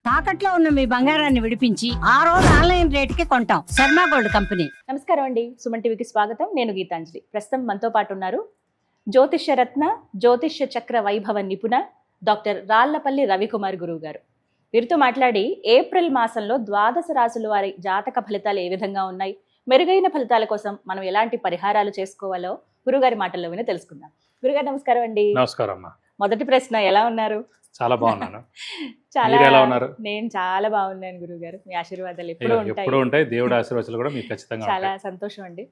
తాకట్లో ఉన్న మీ బంగారాన్ని విడిపించి ఆ రోజు ఆన్లైన్ రేటుకి కొంటాం. Sharma gold company. నమస్కారం అండి, సుమన్ టీవీకి స్వాగతం. నేను గీతాంజలి. ప్రస్తుతం మనతో పాటు ఉన్నారు జ్యోతిష్య రత్న, జ్యోతిష్య చక్ర వైభవ నిపుణ డాక్టర్ రాళ్లపల్లి రవికుమార్ గురువు గారు. వీరితో మాట్లాడి ఏప్రిల్ మాసంలో ద్వాదశ రాశుల వారి జాతక ఫలితాలు ఏ విధంగా ఉన్నాయి, మెరుగైన ఫలితాల కోసం మనం ఎలాంటి పరిహారాలు చేసుకోవాలో గురుగారి మాటల్లో విని తెలుసుకుందాం. గురుగారు నమస్కారం అండి. నమస్కారం అమ్మా. మొదటి ప్రశ్న, ఎలా ఉన్నారు? చాలా బాగున్నాను. చాలా మీరు ఎలా ఉన్నారు? నేను చాలా బాగున్నాను గురుగారు. మీ ఆశీర్వాదాలు ఎప్పుడు ఎప్పుడు ఉంటాయి. దేవుడి ఆశీర్వాదాలు కూడా మీకు ఖచ్చితంగా చాలా ఉంటాయి. సంతోషం అండి.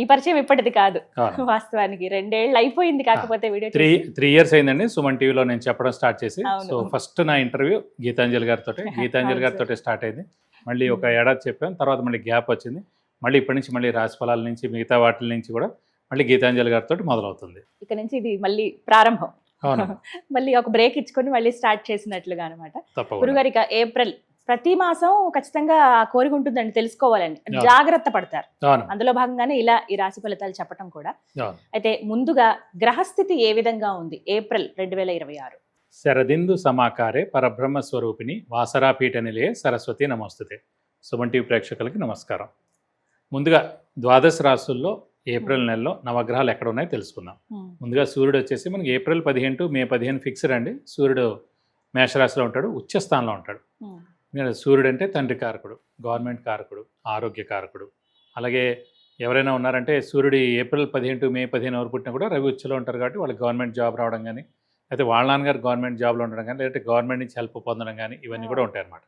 ఈ పరిచయం ఇప్పటిది కాదు, అవును. వాస్తవానికి 2 ఏళ్ళు అయిపోయింది. కాకపోతే వీడియో త్రీ ఇయర్స్ అయిందండి సుమన్ టీవీలో నేను చెప్పడం స్టార్ట్ చేసి. అవును. సో ఫస్ట్ నా ఇంటర్వ్యూ గీతాంజలి గారితో స్టార్ట్ అయింది. మళ్ళీ ఒక ఏడాది చెప్పాను, తర్వాత మళ్ళీ గ్యాప్ వచ్చింది. మళ్ళీ ఇప్పటి నుంచి మళ్ళీ రాశి ఫలాల నుంచి మిగతా వాటి నుంచి కూడా మళ్ళీ గీతాంజలి గారితో మొదలవుతుంది. ఇక నుంచి ఇది మళ్ళీ ప్రారంభం. అవును. మళ్ళీ ఒక బ్రేక్ ఇచ్చుకొని మళ్ళీ స్టార్ట్ చేసినట్లుగా అనమాట. తప్పకుండా. గురుగారు, ఇక ఏప్రిల్ ప్రతి మాసం ఖచ్చితంగా ఆ కోరిక ఉంటుందండి, తెలుసుకోవాలని జాగ్రత్త పడతారు. అవును. అందులో భాగంగానే ఇలా ఈ రాశి ఫలితాలు చెప్పడం కూడా. అవును. అయితే ముందుగా గ్రహస్థితి ఏ విధంగా ఉంది ఏప్రిల్ 2026? శరదిందు సమాకారే పరబ్రహ్మ స్వరూపిణి వాసరాపీఠ నిలయే సరస్వతి నమస్తుతే. సుమన్ టీవీ ప్రేక్షకులకి నమస్కారం. ముందుగా ద్వాదశ రాశుల్లో ఏప్రిల్ నెలలో నవగ్రహాలు ఎక్కడ ఉన్నాయో తెలుసుకుందాం. ముందుగా సూర్యుడు వచ్చేసి మనకి ఏప్రిల్ 15 టు మే 15 ఫిక్స్డ్ అండి. సూర్యుడు మేషరాశిలో ఉంటాడు, ఉచ్చ స్థానంలో ఉంటాడు. సూర్యుడు అంటే తండ్రి కారకుడు, గవర్నమెంట్ కారకుడు, ఆరోగ్య కారకుడు. అలాగే ఎవరైనా ఉన్నారంటే సూర్యుడు ఏప్రిల్ 15 టు మే 15 ఎవరు పుట్టినా కూడా రవి ఉచ్చలో ఉంటారు కాబట్టి వాళ్ళకి గవర్నమెంట్ జాబ్ రావడం కానీ, అయితే వాళ్ళ నాన్నగారు గవర్నమెంట్ జాబ్లో ఉండడం కానీ, లేదంటే గవర్నమెంట్ నుంచి హెల్ప్ పొందడం కానీ ఇవన్నీ కూడా ఉంటాయి అన్నమాట.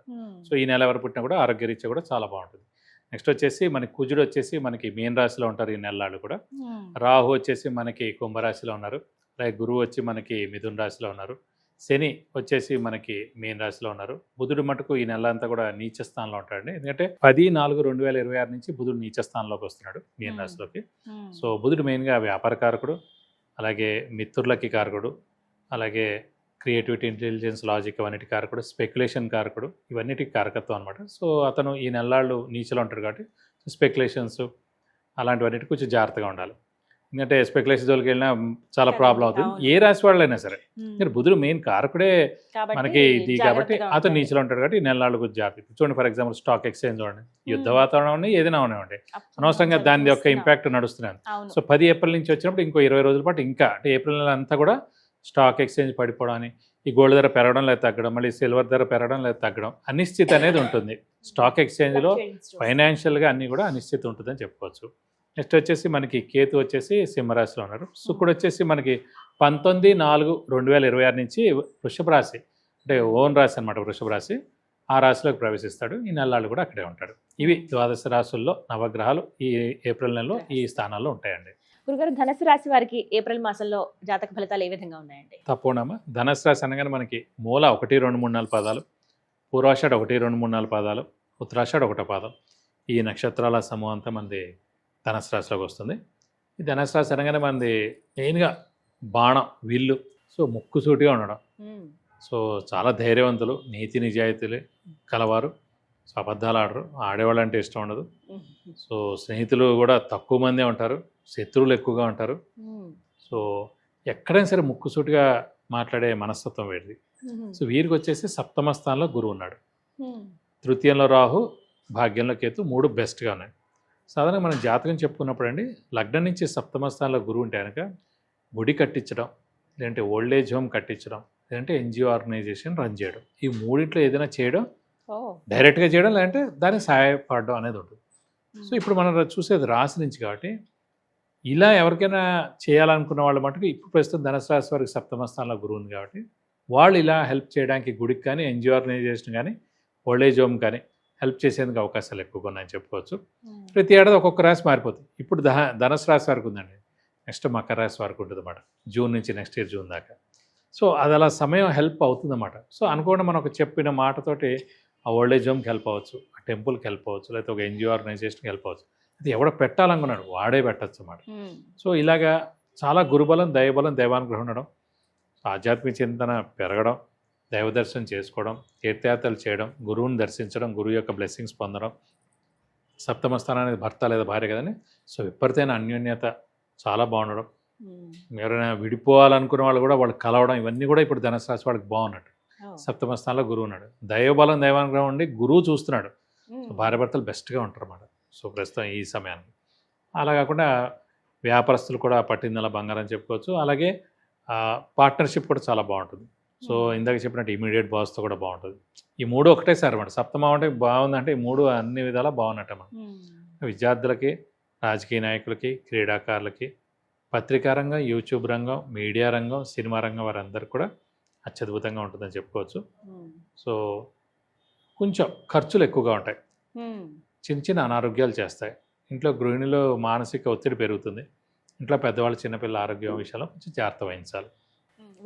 సో ఈ నెల ఎవరు పుట్టినా కూడా ఆరోగ్యరీత్యా కూడా చాలా బాగుంటుంది. నెక్స్ట్ వచ్చేసి మనకి కుజుడు వచ్చేసి మనకి మీన రాశిలో ఉంటారు ఈ నెలలు కూడా. రాహు వచ్చేసి మనకి కుంభరాశిలో ఉన్నారు. అలాగే గురువు వచ్చి మనకి మిథున రాశిలో ఉన్నారు. శని వచ్చేసి మనకి మీన రాశిలో ఉన్నారు. బుధుడు మటుకు ఈ నెల అంతా కూడా నీచ స్థానంలో ఉంటాడండి. ఎందుకంటే 10/4/2026 నుంచి బుధుడు నీచ స్థానంలోకి వస్తున్నాడు మీన రాశిలోకి. సో బుధుడు మెయిన్గా వ్యాపార కారకుడు, అలాగే మిత్రులకి కారకుడు, అలాగే క్రియేటివిటీ, ఇంటెలిజెన్స్, లాజిక్ అవన్నిటి కారకుడు, స్పెక్యులేషన్ కారకుడు, ఇవన్నిటికి కారకత్వం అనమాట. సో అతను ఈ నెలలు నీచలో ఉంటాడు కాబట్టి స్పెక్యులేషన్స్ అలాంటివన్నిటి కొంచెం జాగ్రత్తగా ఉండాలి. ఎందుకంటే స్పెక్యులేషన్ జోలికి వెళ్ళినా చాలా ప్రాబ్లం అవుతుంది, ఏ రాశి వాళ్ళైనా సరే. మీరు బుధుడు మెయిన్ కారకుడే మనకి ఇది కాబట్టి అతను నీచలో ఉంటాడు కాబట్టి ఈ నెలలు కొంచెం జాగ్రత్త. చూడండి, ఫర్ ఎగ్జాంపుల్ స్టాక్ ఎక్స్చేంజ్ చూడండి, యుద్ధ వాతావరణం ఉన్నాయి, ఏదైనా ఉన్నాయండి, అనవసరంగా దాని యొక్క ఇంపాక్ట్ నడుస్తున్నాను. సో 10 ఏప్రిల్ నుంచి వచ్చినప్పుడు ఇంకో 20 రోజుల పాటు ఇంకా అంటే ఏప్రిల్ నెల అంతా కూడా స్టాక్ ఎక్స్చేంజ్ పడిపోవడం అని, ఈ గోల్డ్ ధర పెరగడం లేదా తగ్గడం, మళ్ళీ సిల్వర్ ధర పెరగడం లేదా తగ్గడం, అనిశ్చితి అనేది ఉంటుంది స్టాక్ ఎక్స్చేంజ్లో. ఫైనాన్షియల్గా అన్నీ కూడా అనిశ్చితి ఉంటుందని చెప్పుకోవచ్చు. నెక్స్ట్ వచ్చేసి మనకి కేతు వచ్చేసి సింహరాశిలో ఉన్నారు. శుక్రుడు వచ్చేసి మనకి 19/4/2026 నుంచి వృషభ రాశి అంటే ఓన్ రాశి అనమాట, వృషభ రాశి, ఆ రాశిలోకి ప్రవేశిస్తాడు. ఈ నెలలు కూడా అక్కడే ఉంటాడు. ఇవి ద్వాదశ రాశుల్లో నవగ్రహాలు ఈ ఏప్రిల్ నెలలో ఈ స్థానాల్లో ఉంటాయండి. గురుగారు, ధనుసు రాశి వారికి ఏప్రిల్ మాసంలో జాతక ఫలితాలు ఏ విధంగా ఉన్నాయండి? తప్పకుండా. ధనుసు రాశి అనగానే మనకి మూల 1, 2, 3, 4 పాదాలు, పూర్వాషాఢ 1, 2, 3, 4 పాదాలు, ఉత్తరాషాఢ 1 పాదం, ఈ నక్షత్రాల సమూహం అంతా మనది ధనుసు రాశిలోకి వస్తుంది. ఈ ధనుసు రాశి అనగానే మనది మెయిన్గా బాణం, విల్లు, సో ముక్కుసూటిగా ఉండడం, సో చాలా ధైర్యవంతులు, నీతి నిజాయితీలు కలవారు, సో అబద్ధాలు ఆడరు, ఆడేవాళ్ళు అంటే ఇష్టం ఉండదు. సో స్నేహితులు కూడా తక్కువ మందే ఉంటారు, శత్రువులు ఎక్కువగా ఉంటారు. సో ఎక్కడైనా సరే ముక్కుసూటిగా మాట్లాడే మనస్తత్వం వీడిది. సో వీరికి వచ్చేసి సప్తమ స్థానంలో గురువు ఉన్నాడు, తృతీయంలో రాహు, భాగ్యంలో కేతు, 3 బెస్ట్గా ఉన్నాయి. సాధారణంగా మనం జాతకం చెప్పుకున్నప్పుడు అండి, లగ్నం నుంచి సప్తమ స్థానంలో గురువు ఉంటే కనుక గుడి కట్టించడం, లేదంటే ఓల్డేజ్ హోమ్ కట్టించడం, లేదంటే ఎన్జిఓ ఆర్గనైజేషన్ రన్ చేయడం, ఈ మూడింట్లో ఏదైనా చేయడం, డైరెక్ట్గా చేయడం, లేదంటే దానికి సహాయపడడం అనేది ఉంటుంది. సో ఇప్పుడు మనం చూసేది రాశి నుంచి కాబట్టి ఇలా ఎవరికైనా చేయాలనుకున్న వాళ్ళ మటుకు ఇప్పుడు ప్రస్తుతం ధనుసు రాశి వారికి సప్తమ స్థానంలో గురువు ఉంది కాబట్టి వాళ్ళు ఇలా హెల్ప్ చేయడానికి గుడికి కానీ, ఎన్జిఓ ఆర్గనైజేషన్ కానీ, ఓల్డేజ్ హోమ్ కానీ హెల్ప్ చేసేందుకు అవకాశాలు ఎక్కువగా ఉన్నాయని చెప్పుకోవచ్చు. ప్రతి ఏడాది ఒక్కొక్క రాశి మారిపోతుంది. ఇప్పుడు ధనుసు రాశి వారికి ఉందండి, నెక్స్ట్ మకర రాశి వారికి ఉంటుంది అన్నమాట, జూన్ నుంచి నెక్స్ట్ ఇయర్ జూన్ దాకా. సో అది అలా సమయం హెల్ప్ అవుతుంది అన్నమాట. సో అనుకోండి, మనం ఒక చెప్పిన మాటతోటి ఆ ఓల్డేజ్ హోమ్కి హెల్ప్ అవ్వచ్చు, ఆ టెంపుల్కి హెల్ప్ అవ్వచ్చు, లేకపోతే ఒక ఎన్జిఓ ఆర్గనైజేషన్కి హెల్ప్ అవ్వచ్చు. అది ఎవడో పెట్టాలనుకున్నాడు వాడే పెట్టచ్చు అన్నమాట. సో ఇలాగా చాలా గురుబలం, దైవబలం, దైవానుగ్రహం ఉండడం, ఆధ్యాత్మిక చింతన పెరగడం, దైవ దర్శనం చేసుకోవడం, తీర్థయాత్రలు చేయడం, గురువుని దర్శించడం, గురువు యొక్క బ్లెస్సింగ్స్ పొందడం, సప్తమ స్థానానికి భర్త లేదా భార్య కదండి. సో విపరీతమైన అన్యోన్యత, చాలా బాగుండడం, ఎవరైనా విడిపోవాలనుకున్న వాళ్ళు కూడా వాళ్ళు కలవడం, ఇవన్నీ కూడా ఇప్పుడు ధనుసు రాశి వాళ్ళకి బాగున్నట్టు. సప్తమ స్థానంలో గురువు ఉన్నాడు. దైవబలం దైవానుగ్రహం ఉండి గురువు చూస్తున్నాడు. సో భార్యాభర్తలు బెస్ట్గా ఉంటారు అన్నమాట. సో ప్రస్తుతం ఈ సమయానికి అలా కాకుండా వ్యాపారస్తులు కూడా పట్టిందల బంగారం చెప్పుకోవచ్చు. అలాగే పార్ట్నర్షిప్ కూడా చాలా బాగుంటుంది. సో ఇందాక చెప్పినట్టు ఇమీడియట్ బాస్తో కూడా బాగుంటుంది. ఈ మూడు ఒకటేసారి అన్నమాట. సప్తమం అంటే బాగుందంటే ఈ మూడు అన్ని విధాలా బాగున్నట్టు అన్నమాట. విద్యార్థులకి, రాజకీయ నాయకులకి, క్రీడాకారులకి, పత్రికా రంగం, యూట్యూబ్ రంగం, మీడియా రంగం, సినిమా రంగం వారందరికీ కూడా అత్యద్భుతంగా ఉంటుందని చెప్పుకోవచ్చు. సో కొంచెం ఖర్చులు ఎక్కువగా ఉంటాయి, చిన్న చిన్న అనారోగ్యాలు చేస్తాయి, ఇంట్లో గృహిణిలో మానసిక ఒత్తిడి పెరుగుతుంది, ఇంట్లో పెద్దవాళ్ళు చిన్నపిల్లల ఆరోగ్యం విషయంలో కొంచెం జాగ్రత్త వహించాలి.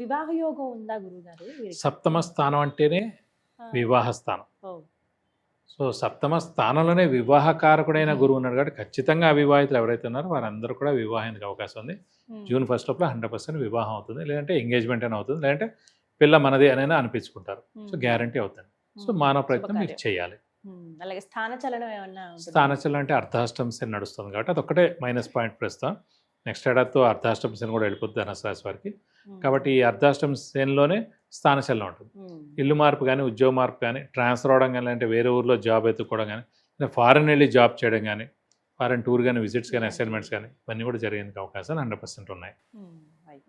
వివాహ యోగం ఉందా గురుగారు? సప్తమ స్థానం అంటేనే వివాహ స్థానం. సో సప్తమ స్థానంలోనే వివాహకారకుడైన గురువు ఉన్నాడు కాబట్టి ఖచ్చితంగా అవివాహితులు ఎవరైతే ఉన్నారో వారందరూ కూడా వివాహానికి అవకాశం ఉంది. జూన్ 1 లోపల 100% వివాహం అవుతుంది, లేదంటే ఎంగేజ్మెంట్ అని అవుతుంది, లేదంటే పిల్ల మనది అని అనిపించుకుంటారు. సో గ్యారంటీ అవుతుంది. సో మానవ ప్రయత్నం మీరు చేయాలి. అలాగే స్థానచలనం ఏమన్నా? స్థానచలనం అంటే అర్ధాష్టమ శని నడుస్తుంది కాబట్టి అదొక్కటే మైనస్ పాయింట్ ప్రస్తుతం. నెక్స్ట్ ఏడాదితో అర్ధాష్టమ శని కూడా వెళ్ళిపోతుంది ధనుసు రాశి వారికి. కాబట్టి ఈ అర్ధాష్టమ శనిలోనే స్థానచలనం ఉంటుంది. ఇల్లు మార్పు కానీ, ఉద్యోగ మార్పు కానీ, ట్రాన్స్ఫర్ అవడం కానీ, అంటే వేరే ఊర్లో జాబ్ ఎత్తుకోవడం కానీ, ఫారెన్ వెళ్ళి జాబ్ చేయడం కానీ, ఫారెన్ టూర్ కానీ, విజిట్స్ కానీ, అసైన్మెంట్స్ కానీ ఇవన్నీ కూడా జరిగేందుకు అవకాశాలు 100% ఉన్నాయి.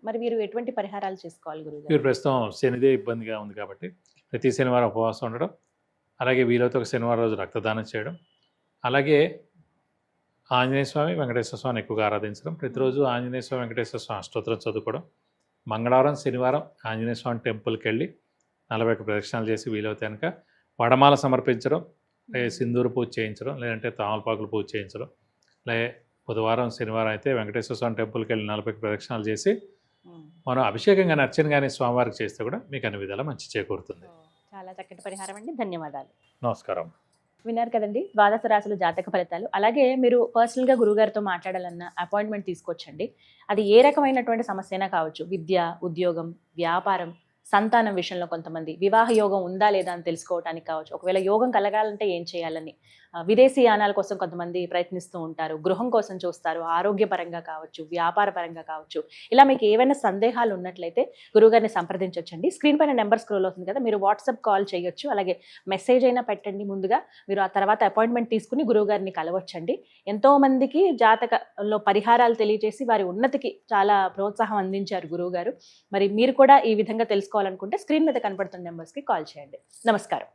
మరి మీరు ఎటువంటి పరిహారాలు చేసుకోవాలి గురుగారు? మీరు ప్రస్తుతం శనిదే ఇబ్బందిగా ఉంది కాబట్టి ప్రతి శనివారం ఉపవాసం ఉండడం, అలాగే వీలైతే ఒక శనివారం రోజు రక్తదానం చేయడం, అలాగే ఆంజనేయ స్వామి, వెంకటేశ్వర స్వామిని ఎక్కువగా ఆరాధించడం, ప్రతిరోజు ఆంజనేయ స్వామి, వెంకటేశ్వర స్వామి అష్టోత్తరం చదువుకోవడం, మంగళవారం, శనివారం ఆంజనేయ స్వామి టెంపుల్కి వెళ్ళి 41 ప్రదక్షిణాలు చేసి వీలైతే కనుక వడమాల సమర్పించడం, సింధూరు పూజ చేయించడం, లేదంటే తామలపాకులు పూజ చేయించడం, బుధవారం, శనివారం అయితే వెంకటేశ్వర స్వామి టెంపుల్కి వెళ్ళి 40 ప్రదక్షిణాలు చేసి మనం అభిషేకం కానీ, అర్చన కానీ స్వామివారికి చేస్తే కూడా మీకు అన్ని విధాలా మంచి చేకూరుతుంది. చాలా చక్కటి పరిహారం అండి, ధన్యవాదాలు. నమస్కారం. విన్నారు కదండి ద్వాదశ రాశుల జాతక ఫలితాలు. అలాగే మీరు పర్సనల్గా గురుగారితో మాట్లాడాలన్న అపాయింట్మెంట్ తీసుకోవచ్చండి. అది ఏ రకమైనటువంటి సమస్య అయినా కావచ్చు, విద్య, ఉద్యోగం, వ్యాపారం, సంతానం విషయంలో కొంతమంది, వివాహ యోగం ఉందా లేదా అని తెలుసుకోవడానికి కావచ్చు, ఒకవేళ యోగం కలగాలంటే ఏం చేయాలని, విదేశీ యానాల కోసం కొంతమంది ప్రయత్నిస్తూ ఉంటారు, గృహం కోసం చూస్తారు, ఆరోగ్యపరంగా కావచ్చు, వ్యాపార పరంగా కావచ్చు. ఇలా మీకు ఏవైనా సందేహాలు ఉన్నట్లయితే గురుగారిని సంప్రదించవచ్చండి. స్క్రీన్ పైన నెంబర్ స్క్రోల్ అవుతుంది కదా, మీరు వాట్సాప్ కాల్ చేయొచ్చు, అలాగే మెసేజ్ అయినా పెట్టండి ముందుగా. మీరు ఆ తర్వాత అపాయింట్మెంట్ తీసుకుని గురువుగారిని కలవచ్చండి. ఎంతోమందికి జాతకంలో పరిహారాలు తెలియజేసి వారి ఉన్నతికి చాలా ప్రోత్సాహం అందించారు గురువుగారు. మరి మీరు కూడా ఈ విధంగా తెలుసుకోవాలనుకుంటే స్క్రీన్ మీద కనపడుతున్న నెంబర్స్కి కాల్ చేయండి. నమస్కారం.